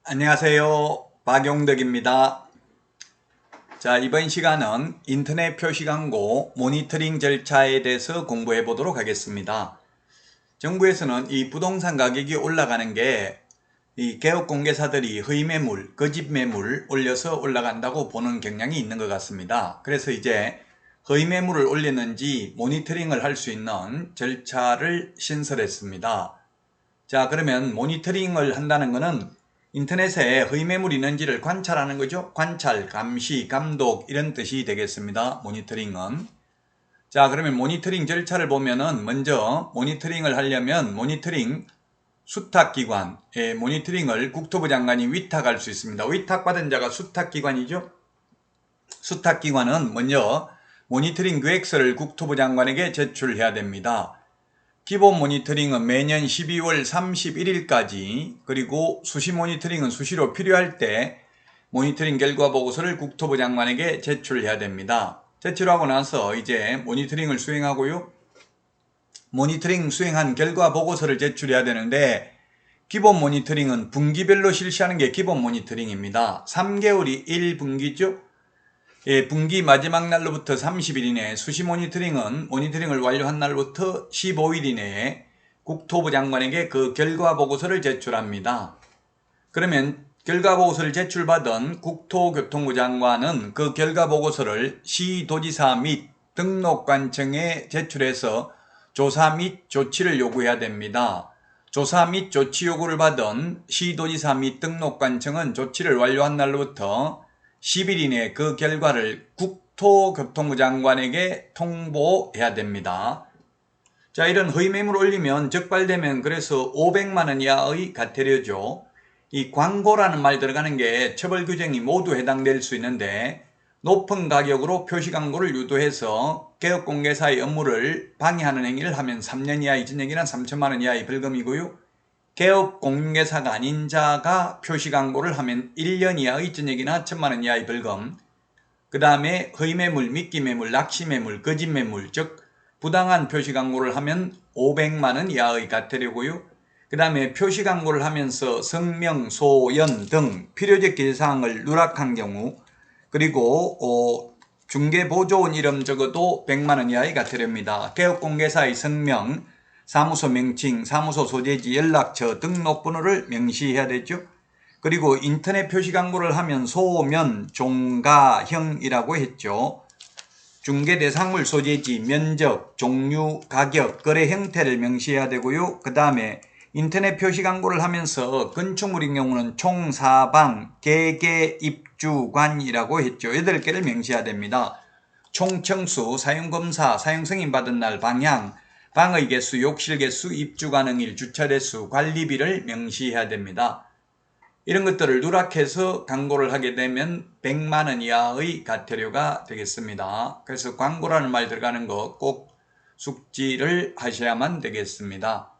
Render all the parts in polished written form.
안녕하세요. 박용덕입니다. 자, 이번 시간은 인터넷 표시 광고 모니터링 절차에 대해서 공부해 보도록 하겠습니다. 정부에서는 이 부동산 가격이 올라가는 게 이 개업 공개사들이 허위 매물, 거짓 매물 올려서 올라간다고 보는 경향이 있는 것 같습니다. 그래서 이제 허위 매물을 올렸는지 모니터링을 할 수 있는 절차를 신설했습니다. 자, 그러면 모니터링을 한다는 것은 인터넷에 허위 매물이 있는지를 관찰하는 거죠. 관찰, 감시, 감독 이런 뜻이 되겠습니다. 모니터링은. 자, 그러면 모니터링 절차를 보면은 먼저 모니터링을 하려면 모니터링 수탁기관에 모니터링을 국토부 장관이 위탁할 수 있습니다. 위탁받은 자가 수탁기관이죠. 수탁기관은 먼저 모니터링 계획서를 국토부 장관에게 제출해야 됩니다. 기본 모니터링은 매년 12월 31일까지, 그리고 수시 모니터링은 수시로 필요할 때 모니터링 결과 보고서를 국토부 장관에게 제출해야 됩니다. 제출하고 나서 이제 모니터링을 수행하고요. 모니터링 수행한 결과 보고서를 제출해야 되는데, 기본 모니터링은 분기별로 실시하는 게 기본 모니터링입니다. 3개월이 1분기죠. 예, 분기 마지막 날로부터 30일 이내, 수시 모니터링은 모니터링을 완료한 날부터 15일 이내에 국토부 장관에게 그 결과 보고서를 제출합니다. 그러면 결과 보고서를 제출받은 국토교통부 장관은 그 결과 보고서를 시도지사 및 등록관청에 제출해서 조사 및 조치를 요구해야 됩니다. 조사 및 조치 요구를 받은 시도지사 및 등록관청은 조치를 완료한 날로부터 10일 이내에 그 결과를 국토교통부 장관에게 통보해야 됩니다. 자, 이런 허위 매물 올리면 적발되면 그래서 500만 원 이하의 과태료죠. 이 광고라는 말 들어가는 게 처벌 규정이 모두 해당될 수 있는데, 높은 가격으로 표시 광고를 유도해서 개업 공개사의 업무를 방해하는 행위를 하면 3년 이하의 징역이나 3천만 원 이하의 벌금이고요. 개업 공개사가 아닌 자가 표시 광고를 하면 1년 이하의 징역이나 1천만 원 이하의 벌금. 그 다음에 허위 매물, 미끼 매물, 낚시 매물, 거짓 매물, 즉 부당한 표시 광고를 하면 500만 원 이하의 과태료고요. 그 다음에 표시 광고를 하면서 성명, 소연 등 필요적 기재사항을 누락한 경우, 그리고 중개보조원 이름 적어도 100만 원 이하의 과태료입니다. 개업공개사의 성명, 사무소 명칭, 사무소 소재지, 연락처, 등록번호를 명시해야 되죠. 그리고 인터넷 표시 광고를 하면 소면, 종가형이라고 했죠. 중개 대상물 소재지, 면적, 종류, 가격, 거래 형태를 명시해야 되고요. 그 다음에 인터넷 표시 광고를 하면서 건축물인 경우는 총 사방, 개개, 입주관이라고 했죠. 8개를 명시해야 됩니다. 총청수, 사용검사, 사용승인 받은 날, 방향, 방의 개수, 욕실 개수, 입주가능일, 주차대수, 관리비를 명시해야 됩니다. 이런 것들을 누락해서 광고를 하게 되면 100만 원 이하의 과태료가 되겠습니다. 그래서 광고라는 말 들어가는 거 꼭 숙지를 하셔야만 되겠습니다.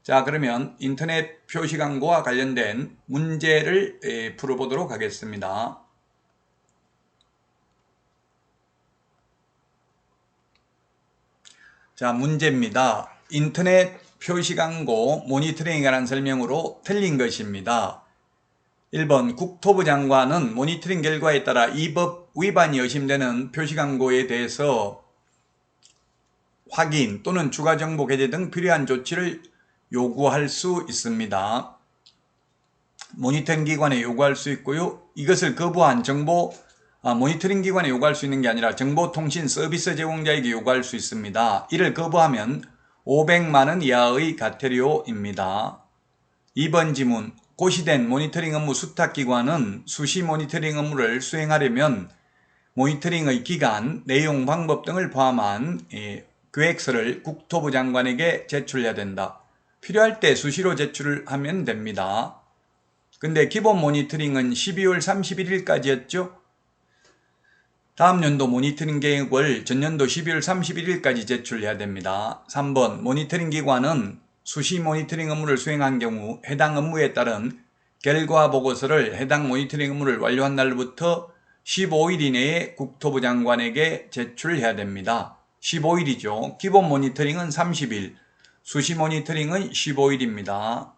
자, 그러면 인터넷 표시 광고와 관련된 문제를 풀어보도록 하겠습니다. 자, 문제입니다. 인터넷 표시 광고 모니터링에 관한 설명으로 틀린 것입니다. 1번 국토부 장관은 모니터링 결과에 따라 이 법 위반이 의심되는 표시 광고에 대해서 확인 또는 추가 정보 게재 등 필요한 조치를 요구할 수 있습니다. 모니터링 기관에 요구할 수 있고요. 이것을 거부한 모니터링 기관에 요구할 수 있는 게 아니라 정보통신 서비스 제공자에게 요구할 수 있습니다. 이를 거부하면 500만 원 이하의 과태료입니다. 2번 지문. 고시된 모니터링 업무 수탁기관은 수시 모니터링 업무를 수행하려면 모니터링의 기간, 내용, 방법 등을 포함한 계획서를 국토부 장관에게 제출해야 된다. 필요할 때 수시로 제출하면 됩니다. 근데 기본 모니터링은 12월 31일까지였죠. 다음 연도 모니터링 계획을 전년도 12월 31일까지 제출해야 됩니다. 3번 모니터링 기관은 수시 모니터링 업무를 수행한 경우 해당 업무에 따른 결과 보고서를 해당 모니터링 업무를 완료한 날부터 15일 이내에 국토부 장관에게 제출해야 됩니다. 15일이죠. 기본 모니터링은 30일, 수시 모니터링은 15일입니다.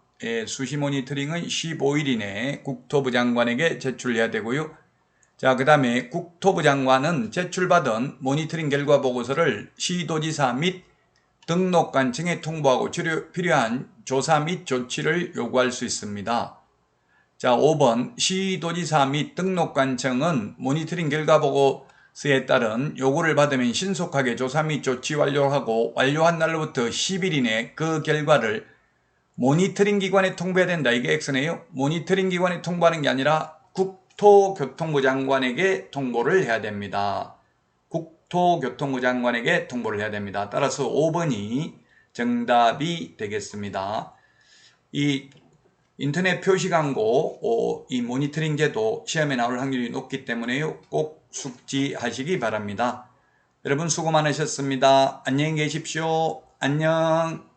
수시 모니터링은 15일 이내에 국토부 장관에게 제출해야 되고요. 자, 그 다음에 국토부 장관은 제출받은 모니터링 결과 보고서를 시도지사 및 등록관청에 통보하고 필요한 조사 및 조치를 요구할 수 있습니다. 자, 5번 시도지사 및 등록관청은 모니터링 결과 보고서에 따른 요구를 받으면 신속하게 조사 및 조치 완료하고 완료한 날로부터 10일 이내 그 결과를 모니터링 기관에 통보해야 된다. 이게 X네요. 모니터링 기관에 통보하는 게 아니라 국토교통부 장관에게 통보를 해야 됩니다. 국토교통부 장관에게 통보를 해야 됩니다. 따라서 5번이 정답이 되겠습니다. 이 인터넷 표시 광고, 이 모니터링 제도 시험에 나올 확률이 높기 때문에요. 꼭 숙지하시기 바랍니다. 여러분 수고 많으셨습니다. 안녕히 계십시오. 안녕.